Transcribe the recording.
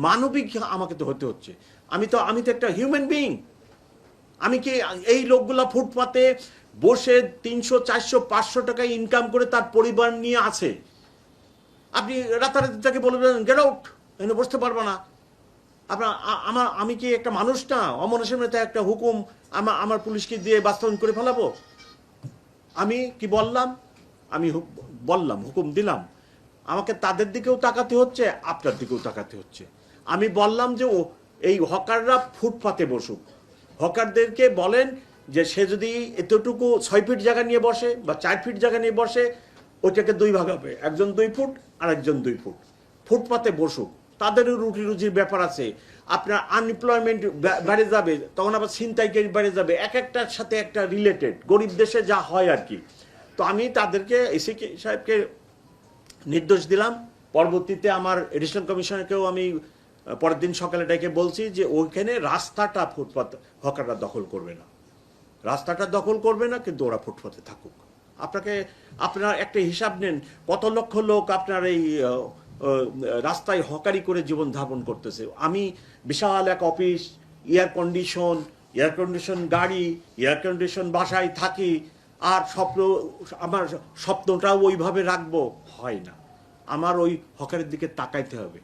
মানবিক আমাকে তো হতে হচ্ছে। আমি তো একটা হিউম্যান বিইং। আমি কি এই লোকগুলা ফুটপাতে বসে 300 400 500 টাকা ইনকাম করে তার পরিবার নিয়ে আছে, আপনি রাতারাতি তাকে বলবেন গেট আউট, এখানে বসতে পারবো না? আপনার আমি কি একটা মানুষ না? অমানুষের মতো একটা হুকুম আমার পুলিশকে দিয়ে বাস্তবায়ন করে ফেলাবো? আমি কি বললাম? আমি বললাম, হুকুম দিলাম, আমাকে তাদের দিকেও তাকাতে হচ্ছে, আপনার দিকেও তাকাতে হচ্ছে। আমি বললাম যে এই হকাররা ফুটপাতে বসুক, হকারদেরকে বলেন যে সে যদি এতটুকু 6 ফিট জায়গা নিয়ে বসে বা 4 ফিট জায়গা নিয়ে বসে, ওইটাকে 2 ভাগ হবে, একজন 2 ফুট আর একজন 2 ফুট। ফুটপাতে বসুক, তাদেরও রুটি রুজির ব্যাপার আছে। আপনার আনএমপ্লয়মেন্ট বেড়ে যাবে, তখন আবার ছিনতাইকারী বেড়ে যাবে, এক একটার সাথে একটা রিলেটেড, গরিব দেশে যা হয় আর কি। তো আমি তাদেরকে এসি সাহেবকে নির্দেশ দিলাম। পরবর্তীতে আমার এডিশনাল কমিশনারকেও আমি পরের দিন সকালে ডেকে বলছি যে ওইখানে রাস্তাটা ফুটপাত হকাররা দখল করবে না, রাস্তাটা দখল করবে না, কিন্তু ওরা ফুটপাতে থাকুক। আপনার একটা হিসাব নেন, কত লক্ষ লোক আপনার এই রাস্তায় হকারি করে জীবন ধারণ করতেছে। আমি বিশাল এক অফিস, এয়ার কন্ডিশন গাড়ি, এয়ার কন্ডিশন বাসায় থাকি, আর আমার স্বপ্নটাও ওইভাবে রাখবো, হয় না। আমার ওই হকারের দিকে তাকাইতে হবে।